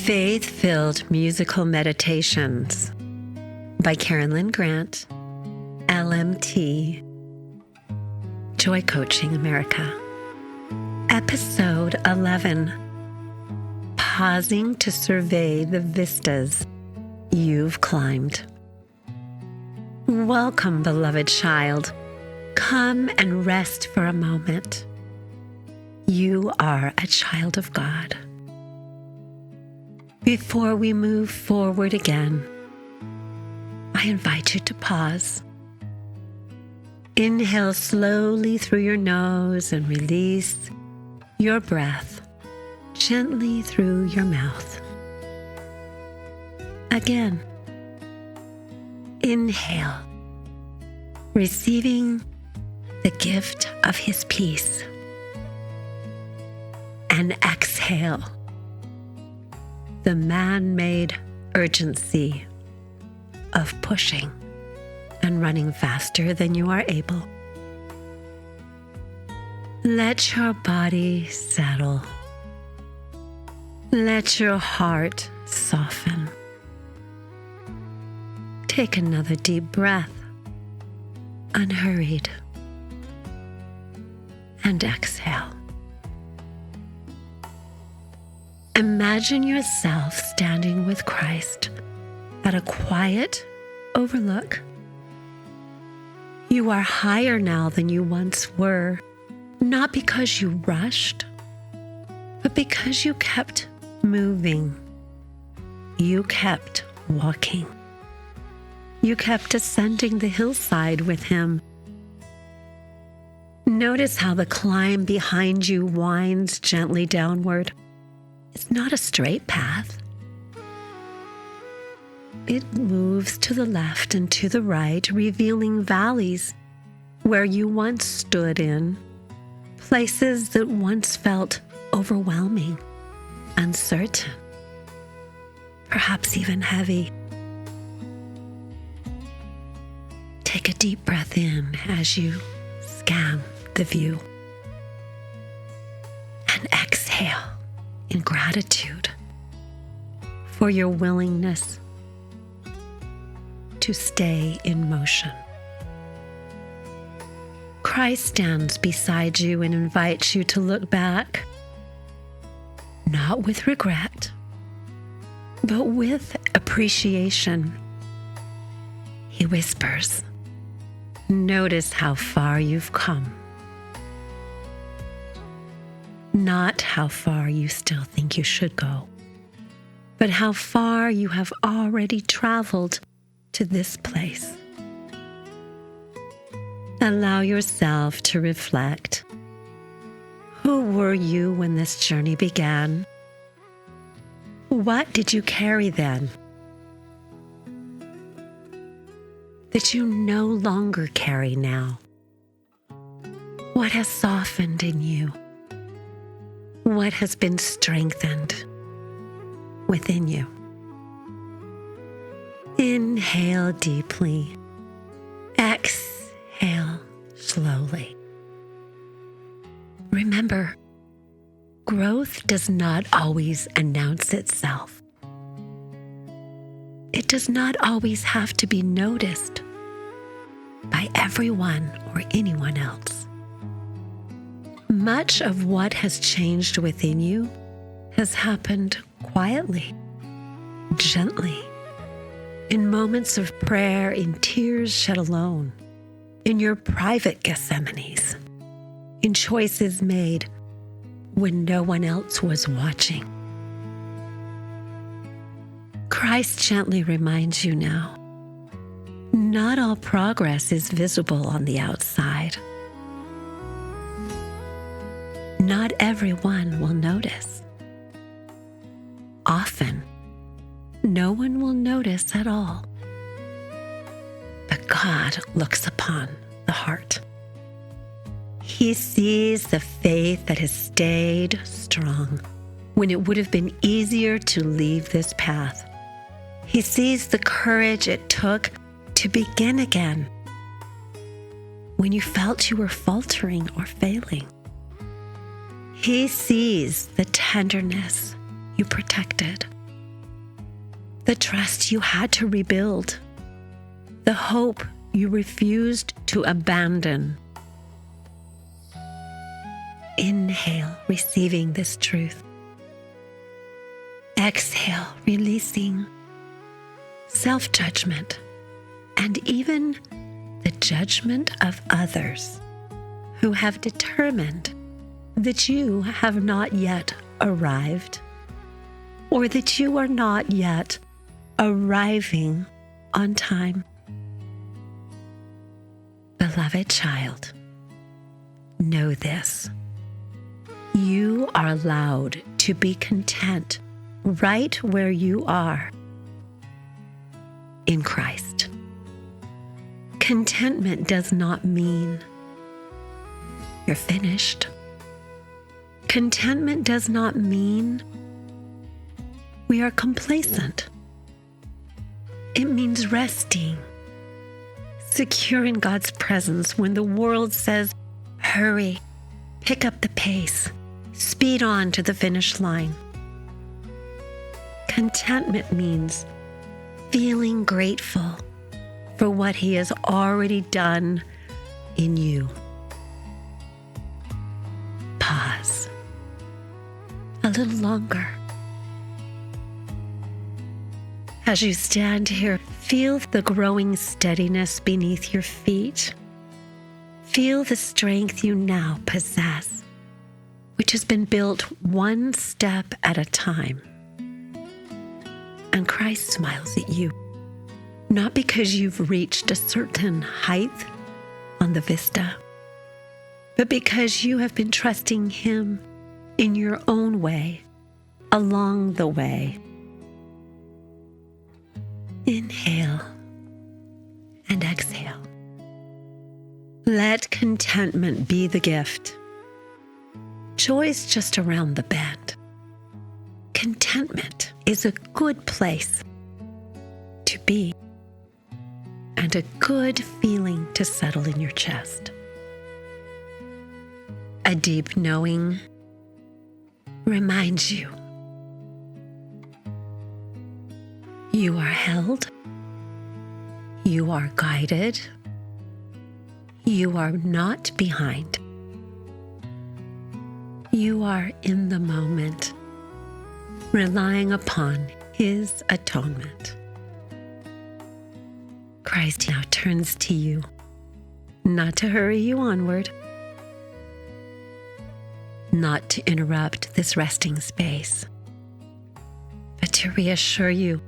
Faith-Filled Musical Meditations by Lynn, LMT, Joy Coaching America. Episode 11, Pausing to Survey the Vistas You've Climbed. Welcome, beloved child. Come and rest for a moment. You are a child of God. Before we move forward again, I invite you to pause. Inhale slowly through your nose and release your breath gently through your mouth. Again, inhale, receiving the gift of His peace, and exhale, the man-made urgency of pushing and running faster than you are able. Let your body settle. Let your heart soften. Take another deep breath, unhurried, and exhale. Imagine yourself standing with Christ at a quiet overlook. You are higher now than you once were, not because you rushed, but because you kept moving. You kept walking. You kept ascending the hillside with Him. Notice how the climb behind you winds gently downward. It's not a straight path. It moves to the left and to the right, revealing valleys where you once stood in, places that once felt overwhelming, uncertain, perhaps even heavy. Take a deep breath in as you scan the view, and exhale in gratitude for your willingness to stay in motion. Christ stands beside you and invites you to look back, not with regret, but with appreciation. He whispers, "Notice how far you've come. Not how far you still think you should go, but how far you have already traveled to this place." Allow yourself to reflect. Who were you when this journey began? What did you carry then that you no longer carry now? What has softened in you? What has been strengthened within you? Inhale deeply. Exhale slowly. Remember, growth does not always announce itself. It does not always have to be noticed by everyone or anyone else. Much of what has changed within you has happened quietly, gently, in moments of prayer, in tears shed alone, in your private Gethsemanes, in choices made when no one else was watching. Christ gently reminds you now, not all progress is visible on the outside. Not everyone will notice. Often, no one will notice at all. But God looks upon the heart. He sees the faith that has stayed strong when it would have been easier to leave this path. He sees the courage it took to begin again when you felt you were faltering or failing. He sees the tenderness you protected the trust you had to rebuild, the hope you refused to abandon. Inhale, receiving this truth. Exhale, releasing self-judgment and even the judgment of others who have determined that you have not yet arrived, or that you are not yet arriving on time. Beloved child, know this. You are allowed to be content right where you are in Christ. Contentment does not mean you're finished. Contentment does not mean we are complacent. It means resting, secure in God's presence when the world says, hurry, pick up the pace, speed on to the finish line. Contentment means feeling grateful for what He has already done in you. Pause a little longer. As you stand here, feel the growing steadiness beneath your feet. Feel the strength you now possess, which has been built one step at a time. And Christ smiles at you, not because you've reached a certain height on the Vista, but because you have been trusting Him in your own way, along the way. Inhale and exhale. Let contentment be the gift. Joy's just around the bend. Contentment is a good place to be and a good feeling to settle in your chest. A deep knowing reminds you you are held, you are guided, you are not behind. You are in the moment, relying upon His atonement. Christ now turns to you, not to hurry you onward, not to interrupt this resting space, but to reassure you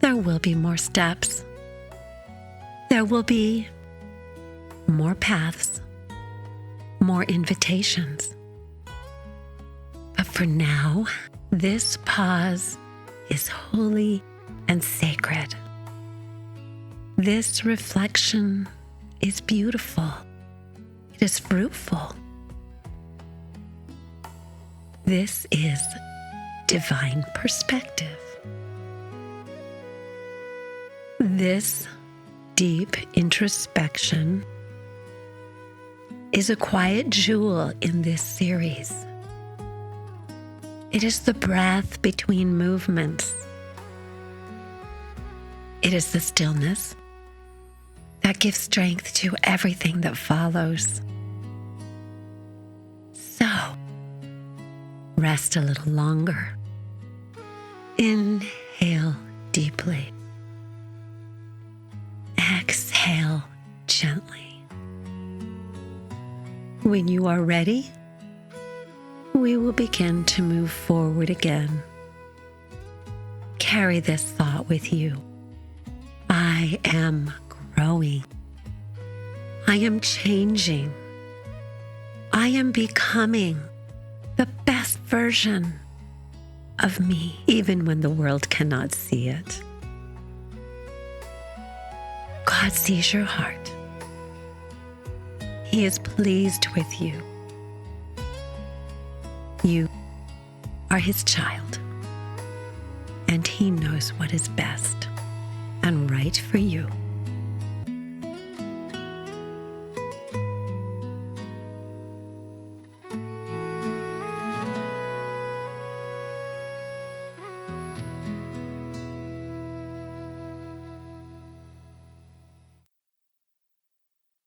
there will be more steps. There will be more paths, more invitations. But for now, this pause is holy and sacred. This reflection is beautiful. It is fruitful. This is divine perspective. This deep introspection is a quiet jewel in this series. It is the breath between movements. It is the stillness that gives strength to everything that follows. So, rest a little longer. Inhale deeply. Exhale gently. When you are ready, we will begin to move forward again. Carry this thought with you. I am growing. I am changing. I am becoming the best version of me, even when the world cannot see it. God sees your heart. He is pleased with you. You are His child, and He knows what is best and right for you.